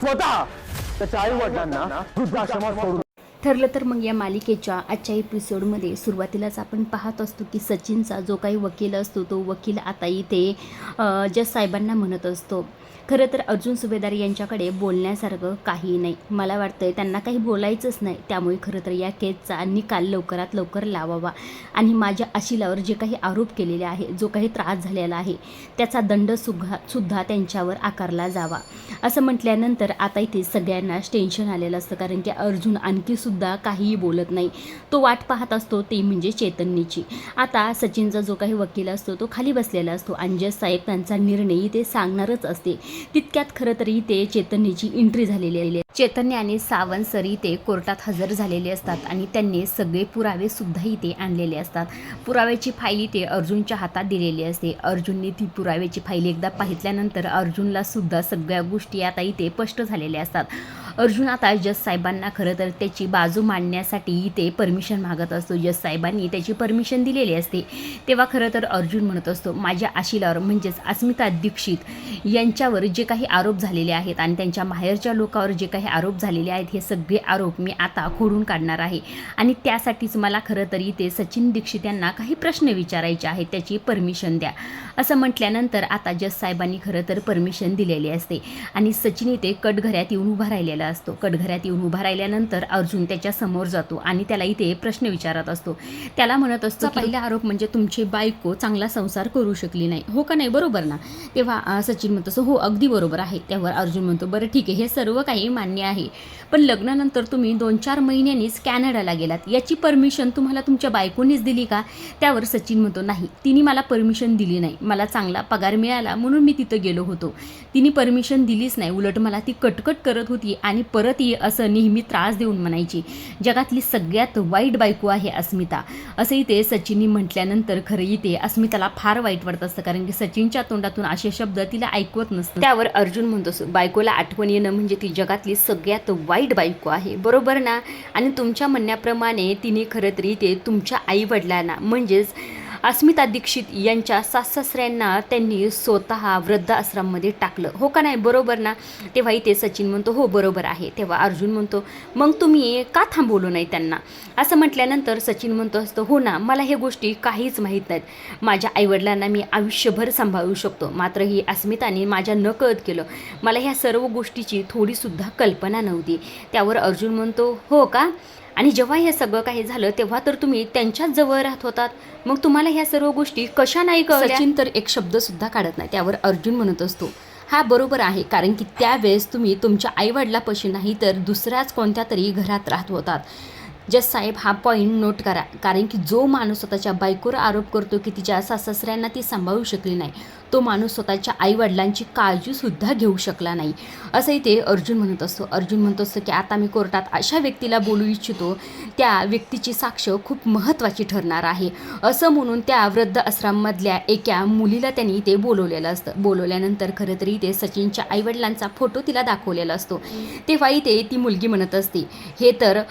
स्वतः त्याच्या आई वडिलांना वृद्धाश्रमात सोडून. ठरलं तर मग या मालिकेच्या आजच्या एपिसोडमध्ये सुरुवातीलाच आपण पाहत असतो की सचिनचा जो काही वकील असतो तो वकील आता इथे जज साहेबांना म्हणत असतो, खरं तर अर्जुन सुभेदार यांच्याकडे बोलण्यासारखं काही नाही. मला वाटतंय त्यांना काही बोलायचंच नाही. त्यामुळे खरं तर या केसचा निकाल लवकरात लवकर लावावा आणि माझ्या अशिलावर जे काही आरोप केलेले आहे, जो काही त्रास झालेला आहे, त्याचा दंड सुद्धा त्यांच्यावर आकारला जावा. असं म्हटल्यानंतर आता इथे सगळ्यांनाच टेन्शन आलेलं असतं, कारण की अर्जुन आणखीसुद्धा काहीही बोलत नाही. तो वाट पाहत असतो ते म्हणजे चैतन्यची. आता सचिनचा जो काही वकील असतो तो खाली बसलेला असतो आणि जज साहेब त्यांचा निर्णय ते सांगणारच असते. तितक्यात खरं तर इथे चैतन्यची एंट्री झालेली आहे. चैतन्य आणि सावंत सर इथे कोर्टात हजर झालेले असतात आणि त्यांनी सगळे पुरावे सुद्धा इथे आणलेले असतात. पुराव्याची फाईल इथे अर्जुनच्या हातात दिलेली असते. अर्जुनने ती पुराव्याची फाईल एकदा पाहिल्यानंतर अर्जुनला सुद्धा सगळ्या गोष्टी आता इथे स्पष्ट झालेल्या असतात. अर्जुन आता जज साहेबांना खरं तर त्याची बाजू मांडण्यासाठी इथे परमिशन मागत असतो. जज साहेबांनी त्याची परमिशन दिलेली असते. तेव्हा खरं तर अर्जुन म्हणत असतो, माझ्या आशिलावर म्हणजेच अस्मिता दीक्षित यांच्यावर जे काही आरोप झालेले आहेत आणि त्यांच्या माहेरच्या लोकांवर जे काही आरोप झालेले आहेत, हे सगळे आरोप मी आता खोडून काढणार आहे आणि त्यासाठीच मला खरं तर इथे सचिन दीक्षित यांना काही प्रश्न विचारायचे आहेत, त्याची परमिशन द्या. असं म्हटल्यानंतर आता जज साहेबांनी खरं तर परमिशन दिलेली असते आणि सचिन इथे कटघऱ्यात येऊन उभा राहिलेला असतो. कटघऱ्यात येऊन उभा राहिल्यानंतर अर्जुन त्याच्या समोर जातो आणि त्याला इथे प्रश्न विचारत असतो. त्याला म्हणत असतो, पहिला आरोप म्हणजे तुमची बायको चांगला संसार करू शकली नाही, हो का नाही, बरोबर ना? तेव्हा सचिन म्हणतो असं, हो अगदी बरोबर आहे. त्यावर अर्जुन म्हणतो, बरं ठीक आहे, हे सर्व काही मान्य आहे, पण लग्नानंतर तुम्ही 2-4 महिन्यांनीच कॅनडाला गेलात, याची परमिशन तुम्हाला तुमच्या बायकोनीच दिली का? त्यावर सचिन म्हणतो, नाही, तिने मला परमिशन दिली नाही, मला चांगला पगार मिळाला म्हणून मी तिथं गेलो होतो, तिने परमिशन दिलीच नाही, उलट मला ती कटकट करत होती आणि परत ये असं नेहमी त्रास देऊन म्हणायची. जगातली सगळ्यात वाईट बायको आहे अस्मिता. असं इथे सचिननी म्हटल्यानंतर खरं इथे अस्मिताला फार वाईट वाटत असतं, कारण की सचिनच्या तोंडातून असे शब्द तिला ऐकवत नसतं. त्यावर अर्जुन म्हणतो, बायकोला आठवण येणं म्हणजे ती जगातली सगळ्यात वाईट बायको आहे, बरोबर ना? आणि तुमच्या म्हणण्याप्रमाणे तिने खरं तरी ते तुमच्या आईवडिलांना म्हणजेच अस्मिता दीक्षित यांच्या सासऱ्यांना त्यांनी स्वतः वृद्धाश्रममध्ये टाकलं, हो का नाही, बरोबर ना? तेव्हा इथे सचिन म्हणतो, हो बरोबर आहे. तेव्हा अर्जुन म्हणतो, मग तुम्ही का थांबवलो नाही त्यांना? असं म्हटल्यानंतर सचिन म्हणतो असतो, हो ना, मला हे गोष्टी काहीच माहीत नाहीत, माझ्या आईवडिलांना मी आयुष्यभर सांभाळू शकतो, मात्र ही अस्मिताने माझ्या नकळत केलं, मला ह्या सर्व गोष्टीची थोडीसुद्धा कल्पना नव्हती. त्यावर अर्जुन म्हणतो, हो का? आणि जेव्हा हे सगळं काही झालं तेव्हा तर तुम्ही त्यांच्याच जवळ राहत होतात, मग तुम्हाला ह्या सर्व गोष्टी कशा नाही कळल्या? सचिन तर एक शब्दसुद्धा काढत नाही. त्यावर अर्जुन म्हणत असतो, हा बरोबर आहे, कारण की त्यावेळेस तुम्ही तुमच्या आईवडिलापाशी नाही तर दुसऱ्याच कोणत्या तरी घरात राहत होतात. जज साहेब, हा पॉईंट नोट करा, कारण की जो माणूस स्वतःच्या बायकोवर आरोप करतो की तिच्या सासऱ्यांना ती सांभाळू शकली नाही, तो माणूस स्वतःच्या आईवडिलांची काळजीसुद्धा घेऊ शकला नाही, असं इथे अर्जुन म्हणत असतो. अर्जुन म्हणत असतो की आता मी कोर्टात अशा व्यक्तीला बोलू इच्छितो, त्या व्यक्तीची साक्ष खूप महत्त्वाची ठरणार आहे, असं म्हणून त्या वृद्धाश्रममधल्या एका मुलीला त्यांनी इथे बोलवलेलं असतं. बोलवल्यानंतर खरं तरी इथे सचिनच्या आईवडिलांचा फोटो तिला दाखवलेला असतो. तेव्हा इथे ती मुलगी म्हणत असते, हे तर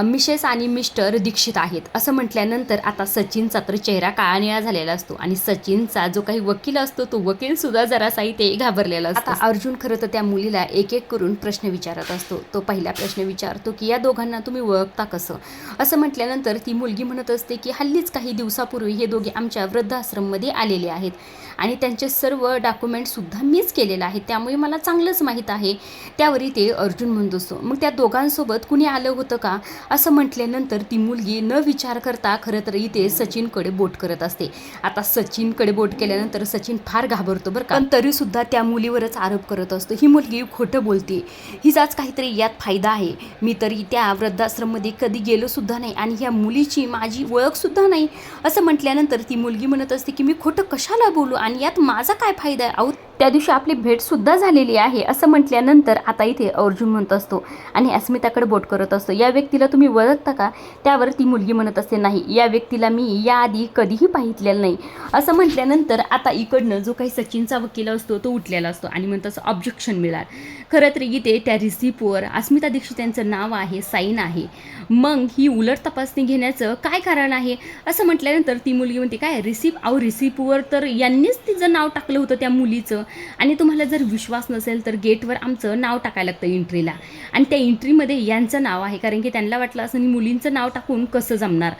मिसेस आणि मिस्टर दीक्षित आहेत. असं म्हटल्यानंतर आता सचिनचा तर चेहरा काळा निळा झालेला असतो आणि सचिनचा जो काही वकील असतो तो वकील सुद्धा जरासा इथे घाबरलेला असतो. आता अर्जुन खरं तर त्या मुलीला एक एक करून प्रश्न विचारत असतो. तो पहिला प्रश्न विचारतो की या दोघांना तुम्ही ओळखता कसं? असं म्हटल्यानंतर ती मुलगी म्हणत असते की हल्लीच काही दिवसापूर्वी हे दोघे आमच्या वृद्धाश्रममध्ये आलेले आहेत आणि त्यांचे सर्व डॉक्युमेंटसुद्धा मीच केलेलं आहे, त्यामुळे मला चांगलंच माहीत आहे. त्यावर इथे अर्जुन म्हणत असतो, मग त्या दोघांसोबत कुणी आलं होतं का? असं म्हटल्यानंतर ती मुलगी न विचार करता खरं तर इथे सचिनकडे बोट करत असते. आता सचिनकडे बोट केल्यानंतर सचिन फार घाबरतो बरं का, पण तरीसुद्धा त्या मुलीवरच आरोप करत असतो. ही मुलगी खोटं बोलते, हिचाच काहीतरी यात फायदा आहे, मी तरी त्या वृद्धाश्रममध्ये कधी गेलो सुद्धा नाही आणि ह्या मुलीची माझी ओळखसुद्धा नाही. असं म्हटल्यानंतर ती मुलगी म्हणत असते की मी खोटं कशाला बोलू आणि यात माझा काय फायदा आहे? अहो, त्या दिवशी आपली भेटसुद्धा झालेली आहे. असं म्हटल्यानंतर आता इथे अर्जुन म्हणत असतो आणि अस्मिताकडे बोट करत असतो, या व्यक्तीला तुम्ही ओळखता का? त्यावर ती मुलगी म्हणत असते, नाही, या व्यक्तीला मी याआधी कधीही पाहितलेलं नाही. असं म्हटल्यानंतर आता इकडनं जो काही सचिनचा वकील असतो तो उठलेला असतो आणि म्हणत असं ऑब्जेक्शन मिळालं, खरं तर इथे त्या रिसिप्टवर अस्मिता दीक्षित यांचं नाव आहे, साईन आहे. मग ही उलट तपासणी घेण्याचं काय कारण आहे असं म्हटल्यानंतर ती मुलगी म्हणते काय रिसिप्टवर तर यांनीच तिचं नाव टाकलं होतं त्या मुलीचं, आणि तुम्हाला जर विश्वास नसेल तर गेटवर आमचं नाव टाकायला लागतं एंट्रीला, आणि त्या एंट्रीमध्ये यांचं नाव आहे, कारण की त्यांना वाटलं असं मुलींचं नाव टाकून कसं जमणार,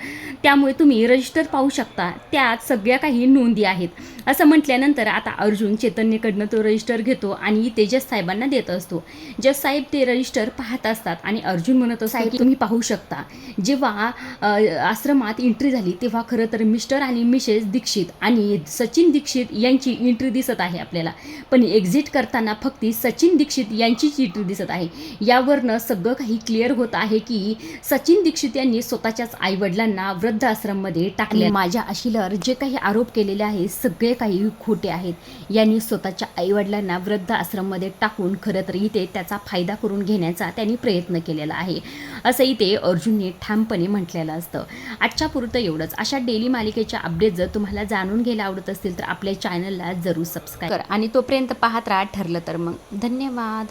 त्यामुळे तुम्ही रजिस्टर पाहू शकता, त्यात सगळ्या काही नोंदी आहेत असं म्हटल्यानंतर आता अर्जुन चैतन्यकडनं तो रजिस्टर घेतो आणि ते जज साहेबांना देत असतो. जज साहेब ते रजिस्टर पाहत असतात आणि अर्जुन म्हणत असतो की तुम्ही पाहू शकता, जेव्हा आश्रमात एंट्री झाली तेव्हा खरं तर मिस्टर आणि मिसेस दीक्षित आणि सचिन दीक्षित यांची एंट्री दिसत आहे आपल्याला, पण एक्झिट करताना फक्त सचिन दीक्षित यांचीच एंट्री दिसत आहे. यावरनं सगळं काही क्लिअर होत आहे की सचिन दीक्षित यांनी स्वतःच्याच आईवडिलांना वृद्धाश्रममध्ये टाकले. माझ्या अशिलर जे काही आरोप केलेले आहेत सगळे काही खोटे आहेत. यांनी स्वतःच्या आईवडिलांना वृद्ध आश्रममध्ये टाकून खरं तर इथे त्याचा फायदा करून घेण्याचा त्यांनी प्रयत्न केलेला आहे असं इथे अर्जुनने ठामपणे म्हटलेलं असतं. आजच्या पुरतं एवढंच. अशा डेली मालिकेच्या अपडेट जर तुम्हाला जाणून घ्यायला आवडत असतील तर आपल्या चॅनलला जरूर सबस्क्राईब करा आणि तोपर्यंत पाहत राहा. ठरलं तर मग धन्यवाद.